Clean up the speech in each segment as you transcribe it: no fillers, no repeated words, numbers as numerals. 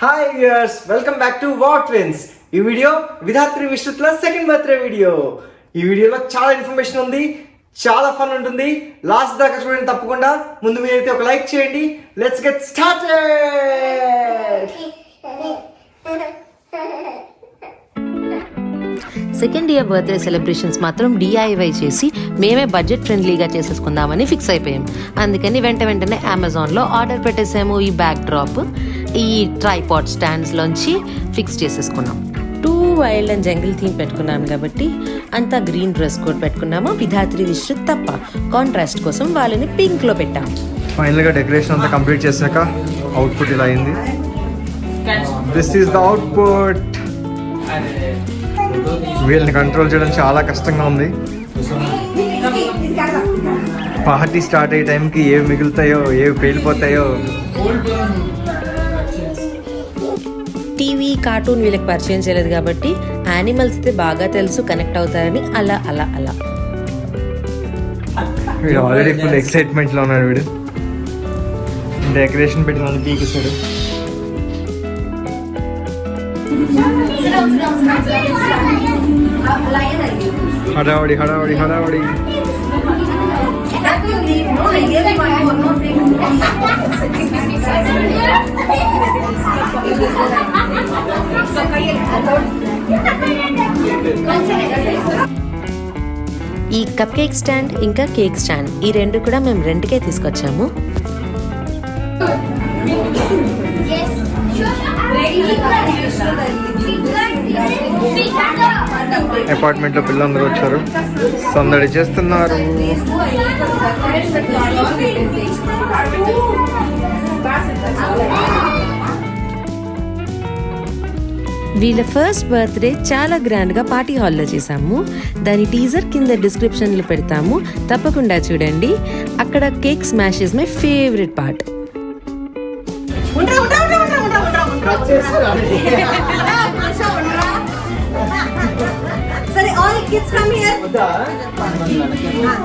Hi viewers, welcome back to our twins. ఈ video Vidhatri విశ్రుత్ల second birthday video. ఈ వీడియోలో చాలా ఇన్ఫర్మేషన్ ఉంది, చాలా ఫన్ ఉంటుంది. లాస్ట్ దాకా చూడండి తప్పకుండా. ముందు మీరైతే ఒక లైక్ చేయండి. Let's get started. Second year birthday celebrations మాత్రం డిఐవై చేసి మేమే బడ్జెట్ ఫ్రెండ్లీగా చేసేసుకుందామని ఫిక్స్ అయిపోయాం. అందుకని వెంటనే అమెజాన్లో ఆర్డర్ పెట్టేసాము. ఈ బ్యాక్ డ్రాప్, ఈ ట్రైపాడ్ స్టాండ్స్లోంచి ఫిక్స్ చేసేసుకున్నాం. 2 వైల్డ్ అండ్ జంగిల్ థీమ్ పెట్టుకున్నాను కాబట్టి అంతా గ్రీన్ డ్రెస్ కోడ్ పెట్టుకున్నాము. విధాత్రి విశ్రుత్ తప్ప కాంట్రాస్ట్ కోసం వాళ్ళని పింక్లో పెట్టాము. ఫైనల్గా డెకరేషన్ అంతా కంప్లీట్ చేశాక అవుట్పుట్ ఇలా అయింది. This is the output. వీళ్ళని కంట్రోల్ చేయడం చాలా కష్టంగా ఉంది. పార్టీ స్టార్ట్ అయ్యే టైంకి ఏవి మిగులుతాయో ఏవి పేలిపోతాయో. టీవీ కార్టూన్ వీళ్ళకి పరిచయం చేయలేదు కాబట్టి యానిమల్స్ అయితే బాగా తెలుసు, కనెక్ట్ అవుతారని అలా అలా అలా. వీడు ఆల్రెడీ ఫుల్ ఎక్సైట్మెంట్లో ఉన్నాడు. వీడు డెకరేషన్ పెట్టి వాళ్ళు పీకిస్తాడు. హడావడి హడావడి హడావడి. ఈ కప్ కేక్ స్టాండ్ ఇంకా కేక్ స్టాండ్ ఈ రెండు కూడా మేము రెంట్కే తీసుకొచ్చాము. అపార్ట్మెంట్లో పిల్లలందరూ వచ్చారు, సందడి చేస్తున్నారు. వీళ్ళ ఫస్ట్ బర్త్డే చాలా గ్రాండ్గా పార్టీ హాల్లో చేసాము. దాని టీజర్ కింద డిస్క్రిప్షన్లో పెడతాము, తప్పకుండా చూడండి. అక్కడ cake smash is my favourite part. Sorry, all kids come here.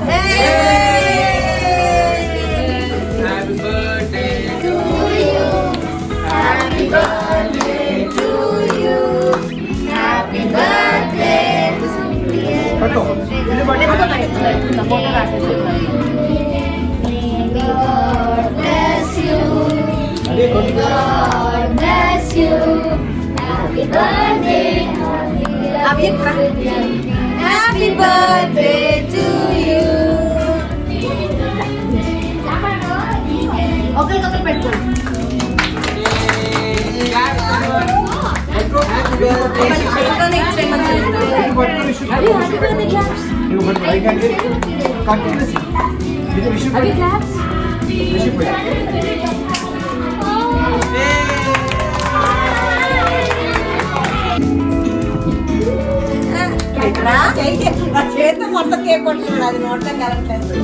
Hey! Happy birthday to you. Happy birthday to you. Happy birthday to you. May God bless you. May God bless you. Happy birthday. Happy birthday to you. Okay, పెట్టు. చేతి మొత్తం cake కొట్టుకున్నాడు, అది నోట్లో కలగట్లేదు.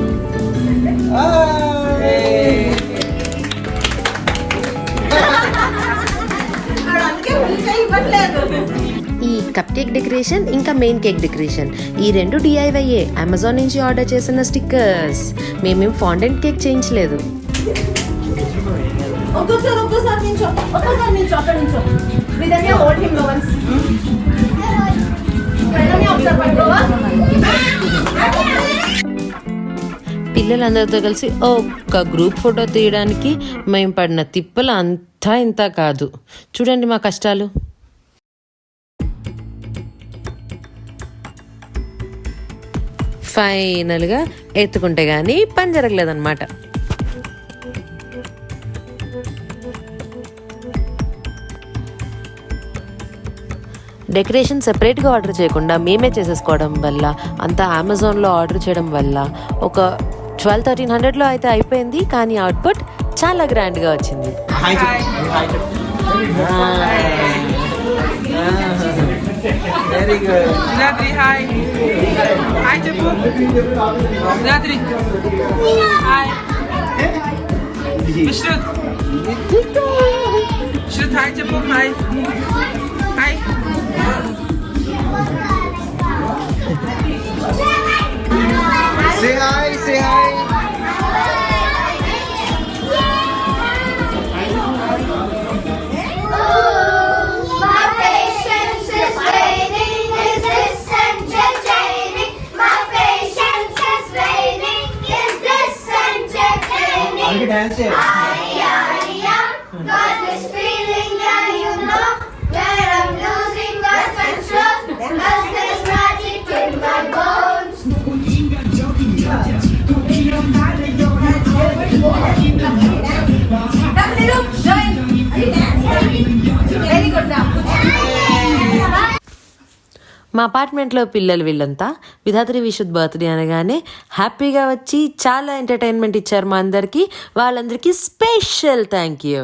ఈ cup cake decoration ఇంకా main cake decoration ఈ రెండు డిఐవైయే. Amazon నుంచి ఆర్డర్ చేసిన స్టిక్కర్స్. మేమేం ఫాండెంట్ కేక్ చేయించలేదు. ఒక్కసారి నించో అక్కడ నించో. విధంగా హోల్డ్ హిమ్ లోవన్స్. పిల్లలందరితో కలిసి ఒక్క గ్రూప్ ఫోటో తీయడానికి మేము పడిన తిప్పలు అంతా ఇంత కాదు. చూడండి మా కష్టాలు. ఫైనల్గా ఎత్తుకుంటే కానీ పని జరగలేదన్నమాట. డెకరేషన్ సెపరేట్గా ఆర్డర్ చేయకుండా మేమే చేసేసుకోవడం వల్ల, అంతా అమెజాన్లో ఆర్డర్ చేయడం వల్ల ఒక 1200-1300లో అయితే అయిపోయింది. కానీ అవుట్పుట్ చాలా గ్రాండ్గా వచ్చింది. Very good. Vinatri, hi. Hi, Chappu. Vinatri. Hi. Vishrut. Vishrut, hi, Chappu. Hi. Hi. Say hi, say hi. Oh! Dance చేయాలి. Got this feeling that you know that I'm losing my senses. Cause there's magic in my bones. Very good now. మా అపార్ట్మెంట్లో పిల్లలు వీళ్ళంతా Vidhatri విశుద్ధ్ birthday అనగానే హ్యాపీగా వచ్చి చాలా entertainment ఇచ్చారు మా అందరికీ. వాళ్ళందరికీ special thank you.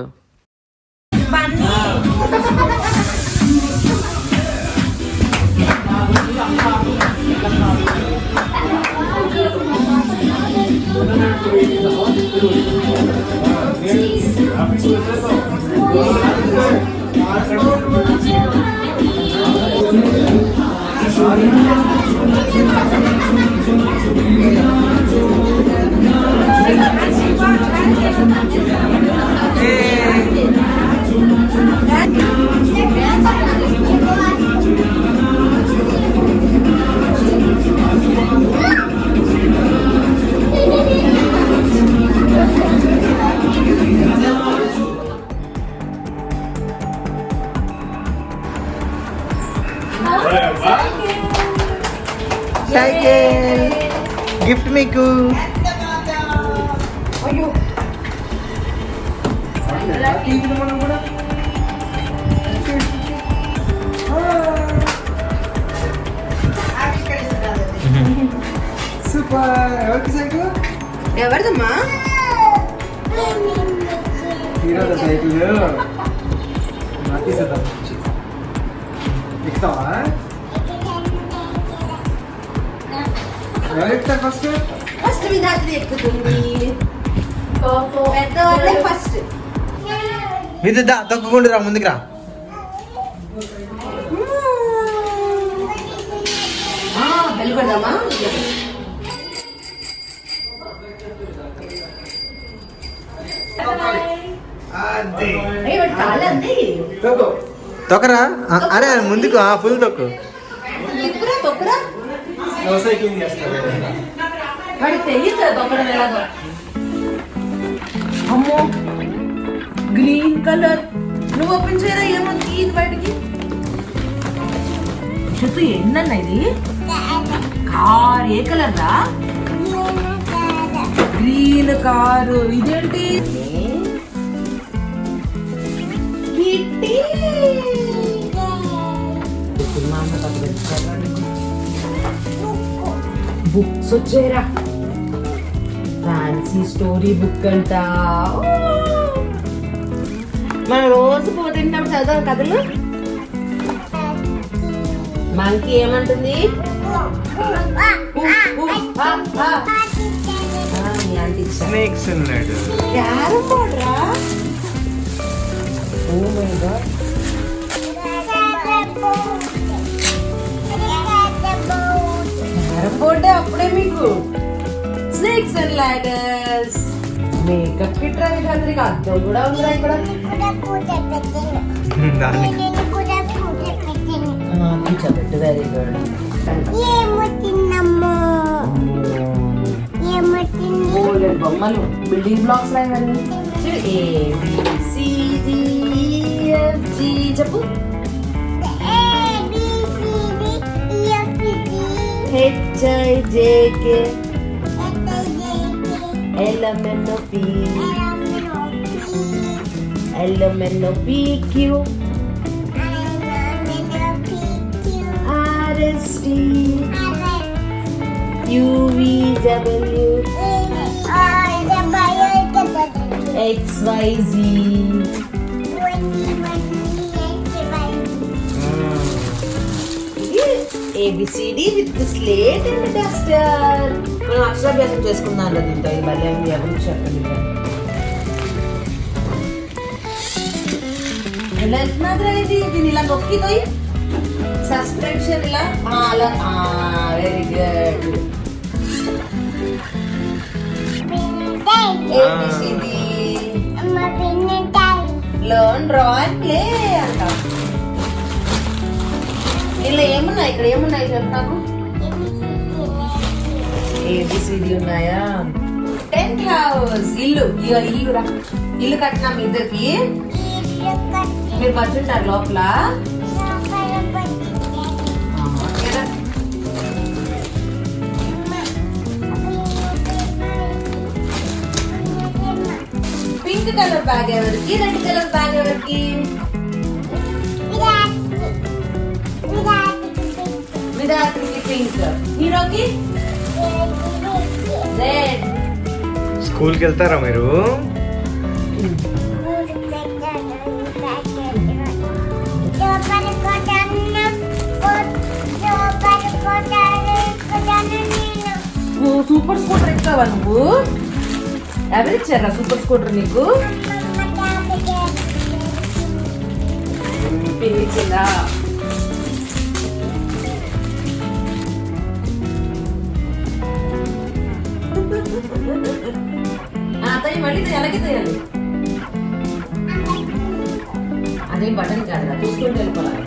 Cycle gift మీకు. సూపర్. ఎవరికి సైకిల్? ఎవరిదమ్మా? హీరోదా సైకిల్? ఎక్కుతావా? ఎవరు ఎక్కుతారు ఫస్ట్? ఫస్ట్ విధాత్రి ఎక్కుతుంది. పెద్దవాళ్ళే ఫస్ట్. ఇది దా తొక్కుకుంటూ రా, ముందుకు రా. బెల్లి కొడదామా? కాలండి తొక్కరా. అరే ముందుకు ఫుల్ తొక్కు. తిప్పురా తొక్కురా. సైక్లింగ్ చేస్తారు. వాడికి తెలియదు కదా తొక్కడం ఎలాగో. అమ్మో గ్రీన్ కలర్. నువ్వు ఓపెన్ చేయరా, ఏముంది ఇది బయటికి? చెట్టు ఏంటన్నా ఇది? కార్ ఏ కలర్ రా? Green car. ఇదేంటి? కిట్టి. బుక్స్ వచ్చారా? ఫ్యాన్సీ స్టోరీ బుక్ అంట. మనం రోజు పోతుంటాం చదవ కథలు. మనకి ఏమంటుంది? స్నేక్స్ ఉన్నాడు. క్యారమ్ బోర్డ్ రా. Oh my god. క్యారమ్ బోర్డే అప్పుడే మీకు. Snakes and ladders. Makeup kit రా విధాత్రికి. అద్దం కూడా ఉందిరా ఇక్కడ. కూర్చోబెట్టు. Very good. బొమ్మలు బిల్డింగ్ బ్లాక్స్ లా ఇవన్నీ. ABCDEFG చెప్పు. HIJK LMNOP LMNOPQ RST UVW XYZ. ABCD with slate and Duster. మనం అక్షరాభ్యాసం చేసుకుందాం దీంతో. ఇది భలే ఎవరు చెప్పండి. ఎలా వెళ్తున్నదిరా ఇది? దీన్ని ఇలా నొక్కిపోయి సస్పెన్షన్ ఇలా అలా. Very good. ABCD learn draw and play అంట. ఇలా ఏమున్నాయి? ఇక్కడ ఏమున్నాయి చెప్పు నాకు. ABCD ఉన్నాయా? 10 హౌస్ ఇల్లు ఇల్లు రా ఇల్లు కట్టినా మీ ఇద్దరికి మీరు మర్చుంటారు లోపల ఏరా. పింక్ కలర్ బ్యాగ్ ఎవరికి రెడ్ కలర్ బ్యాగ్ ఎవరికి విరాట్కి పింక్ హీరోకి రెడ్ స్కూల్కి వెళ్తారా మీరు? సూపర్ స్కూటర్ ఎక్కువ నువ్వు ఎవరు ఇచ్చారా సూపర్ స్కూటర్ నీకు ఇచ్చిందా అతని మళ్ళీ ఎలాగే తయాలి అదేం బటన్ కాదురా చూసుకుంటూ వెళ్ళిపోవాలి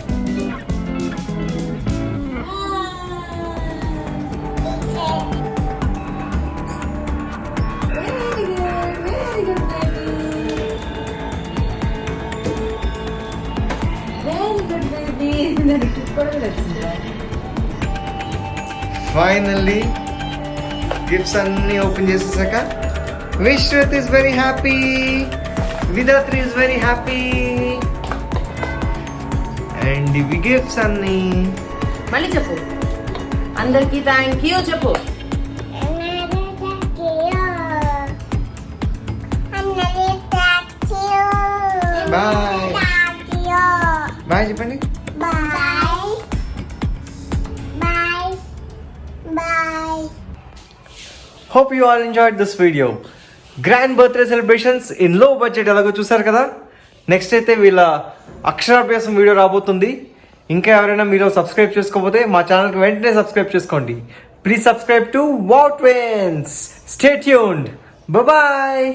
ఫైనల్లీ గిఫ్ట్స్ అన్ని ఓపెన్ చేసేసాక Vishwat is very happy, Vidhatri is very happy. And ఇవి గిఫ్ట్స్ అన్ని. మళ్ళీ చెప్పు అందరికి థ్యాంక్ యూ చెప్పు బాయ్ బాయ్ చెప్పండి. Hope you all enjoyed this video. Grand birthday celebrations in low budget ఎలాగో చూసారు కదా. నెక్స్ట్ అయితే వీళ్ళ అక్షరాభ్యాసం వీడియో రాబోతుంది. ఇంకా ఎవరైనా మీరు సబ్స్క్రైబ్ చేసుకోకపోతే మా ఛానల్కి వెంటనే సబ్స్క్రైబ్ చేసుకోండి. Please subscribe to wow twins. Stay tuned. Bye.